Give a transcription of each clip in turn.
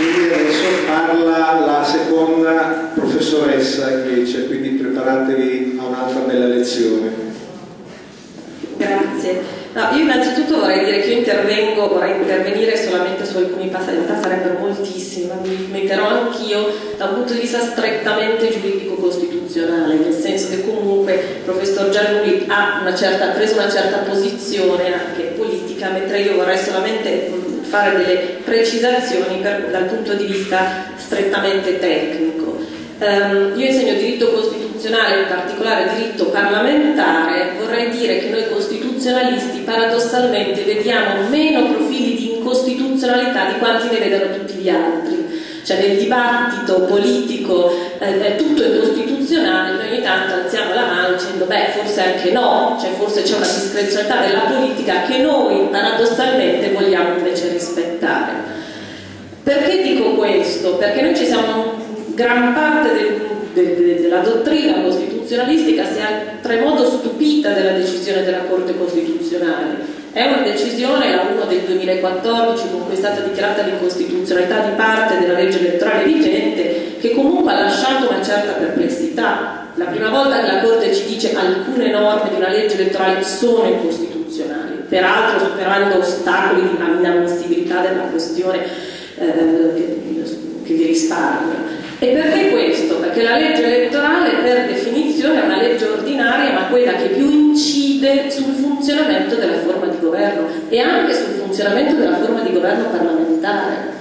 Quindi adesso parla la seconda professoressa invece, quindi preparatevi a un'altra bella lezione. Grazie. No, io innanzitutto vorrei dire che io vorrei intervenire solamente su alcuni passaggi, in realtà sarebbero moltissimi, ma mi metterò anch'io da un punto di vista strettamente giuridico-costituzionale, nel senso che comunque il professor Giannulli ha preso una certa posizione anche politica, mentre io vorrei solamente fare delle precisazioni dal punto di vista strettamente tecnico. Io insegno diritto costituzionale, in particolare diritto parlamentare. Vorrei dire che noi costituzionalisti paradossalmente vediamo meno profili di incostituzionalità di quanti ne vedano tutti gli altri. Cioè nel dibattito politico tutto è costituzionale, noi ogni tanto alziamo la mano dicendo beh forse anche no, cioè forse c'è una discrezionalità della politica che noi paradossalmente vogliamo invece rispettare. Perché dico questo? Perché noi ci siamo, gran parte della dottrina costituzionalistica si è oltremodo stupita della decisione della Corte Costituzionale. È una decisione, la 1 del 2014, con cui è stata dichiarata l'incostituzionalità di parte della legge elettorale vigente, che comunque ha lasciato una certa perplessità. La prima volta che la Corte ci dice alcune norme di una legge elettorale sono incostituzionali, peraltro superando ostacoli di inammissibilità della questione che vi risparmio. E perché questo? Perché la legge elettorale per definizione è una legge ordinaria, ma quella che più incide sul funzionamento della forma di governo e anche sul funzionamento della forma di governo parlamentare.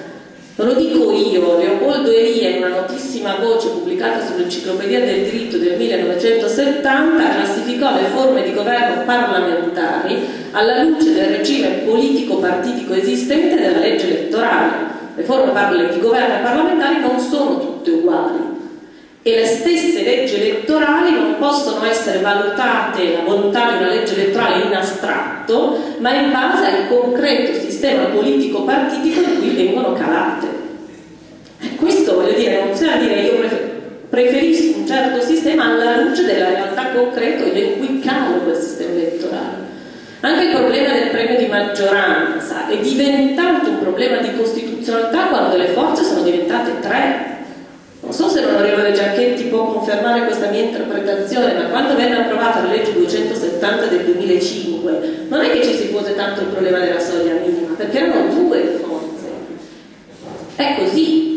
Non lo dico io, Leopoldo Elia, in una notissima voce pubblicata sull'Enciclopedia del Diritto del 1970, classificò le forme di governo parlamentari alla luce del regime politico-partitico esistente della legge elettorale. Le forme di governo parlamentari non sono tutte uguali e le stesse leggi elettorali non possono essere valutate, la bontà di una legge elettorale in astratto, ma in base al concreto sistema politico-partitico in cui vengono calate. Questo voglio dire, non bisogna dire io preferisco un certo sistema alla luce della realtà concreta in cui calo quel sistema elettorale. Anche il problema del premio di maggioranza è diventato un problema di costituzionalità quando le forze sono diventate 3. Non so se l'onorevole Gianchetti può confermare questa mia interpretazione, ma quando venne approvata la legge 270 del 2005 non è che ci si pose tanto il problema della soglia minima, perché erano 2 le forze. È così.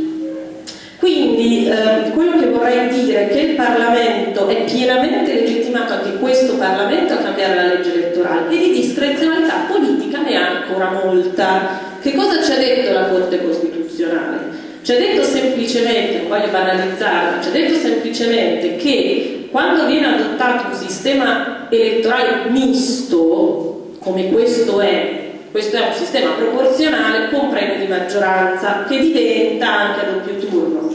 Quindi quello che vorrei dire è che il Parlamento è pienamente legittimato, anche questo Parlamento, a cambiare la legge elettorale, e di discrezionalità politica ne ha ancora molta. Che cosa ci ha detto la Corte Costituzionale? Ci ha detto semplicemente, non voglio banalizzarla, ci ha detto semplicemente che quando viene adottato un sistema elettorale misto, come questo è un sistema proporzionale con premio di maggioranza che diventa anche a doppio turno.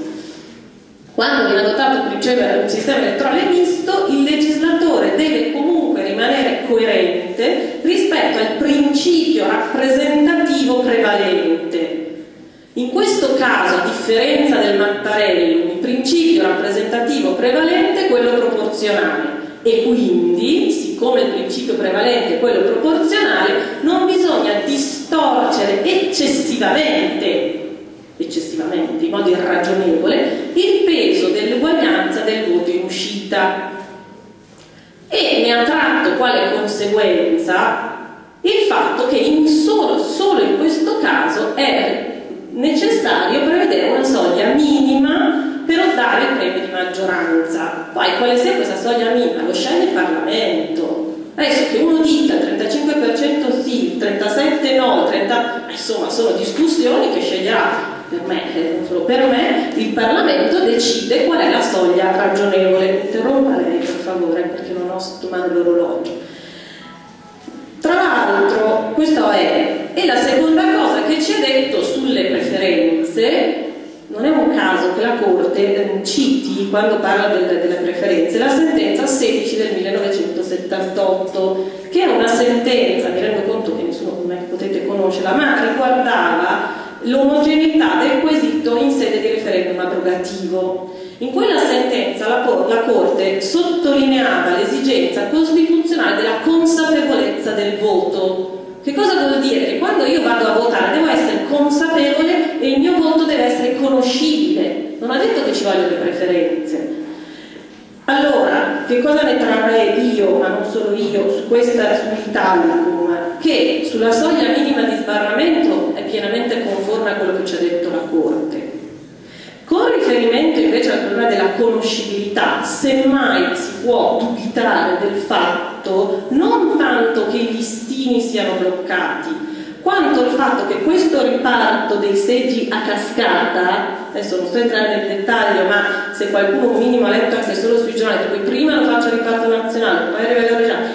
Quando viene adottato un sistema elettorale misto, il legislatore deve comunque rimanere coerente rispetto al principio rappresentativo prevalente. In questo caso, a differenza del Mattarellum, il principio rappresentativo prevalente è quello proporzionale. E quindi, siccome il principio prevalente è quello proporzionale, non bisogna distorcere eccessivamente, in modo irragionevole, il peso dell'uguaglianza del voto in uscita. E ne ha tratto quale conseguenza il fatto che solo in questo caso è necessario prevedere una soglia minima per dare il premio di maggioranza. Poi quale sia questa soglia minima lo sceglie il Parlamento. Adesso che uno dica il 35% sì, il 37% no, il 30%, insomma sono discussioni che sceglierà. Per me, non solo per me, il Parlamento decide qual è la soglia ragionevole. Interrompa lei per favore, perché non ho sotto mano l'orologio. Tra l'altro, questo è. E la seconda cosa che ci ha detto sulle preferenze, non è un caso che la Corte citi, quando parla delle preferenze, la sentenza 16 del 1978, che è una sentenza, mi rendo conto che nessuno come me potete conoscerla, ma riguardava l'omogeneità del quesito in sede di referendum abrogativo. In quella sentenza la Corte sottolineava l'esigenza costituzionale della consapevolezza del voto. Che cosa vuol dire? Che quando io vado a votare devo essere consapevole e il mio voto deve essere riconoscibile, non ha detto che ci vogliono le preferenze. Allora, che cosa ne trarrei io, ma non solo io, sull'Italicum? Che sulla soglia minima di sbarramento è pienamente conforme a quello che ci ha detto la Corte. Con riferimento invece al problema della conoscibilità, semmai si può dubitare del fatto non tanto che i listini siano bloccati, quanto il fatto che questo riparto dei seggi a cascata, adesso non sto entrando nel dettaglio, ma se qualcuno un minimo ha letto anche solo sui giornali, poi prima lo faccio a riparto nazionale, poi arriva alla regionale,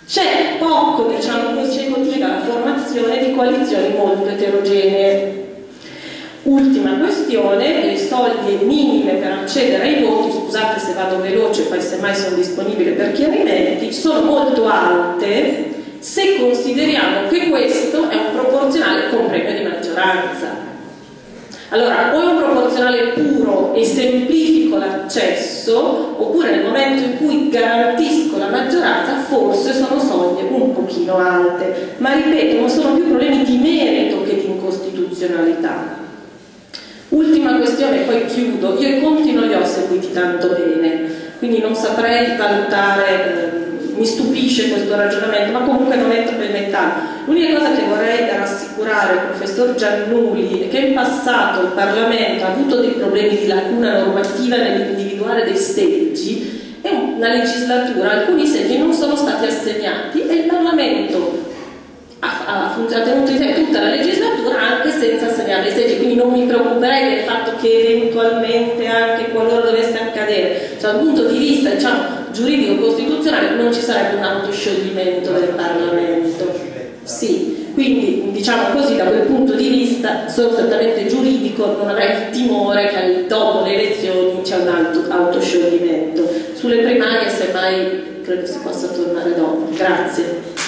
c'è poco, diciamo così, motiva la formazione di coalizioni molto eterogenee. Ultima questione, le soglie minime per accedere ai voti, scusate se vado veloce, poi semmai sono disponibile per chiarimenti, sono molto alte se consideriamo che questo è un proporzionale con premio di maggioranza. Allora, o è un proporzionale puro e semplifico l'accesso, oppure nel momento in cui garantisco la maggioranza forse sono soglie un pochino alte, ma ripeto, non sono più problemi di merito che di incostituzionalità. Ultima questione, poi chiudo. Io i conti non li ho seguiti tanto bene, quindi non saprei valutare, mi stupisce questo ragionamento, ma comunque non è troppo elementare. L'unica cosa che vorrei rassicurare il professor Giannulli è che in passato il Parlamento ha avuto dei problemi di lacuna normativa nell'individuare dei seggi, e una legislatura, alcuni seggi non sono stati assegnati e il Parlamento ha tenuto in tutta la legislatura anche senza assegnare i seggi, quindi non mi preoccuperei del fatto che eventualmente anche qualora dovesse accadere, cioè dal punto di vista, diciamo, giuridico-costituzionale non ci sarebbe un autoscioglimento del Parlamento. Sì, quindi diciamo così, da quel punto di vista sono strettamente giuridico, non avrei il timore che dopo le elezioni c'è un autoscioglimento. Sulle primarie semmai credo si possa tornare dopo. Grazie.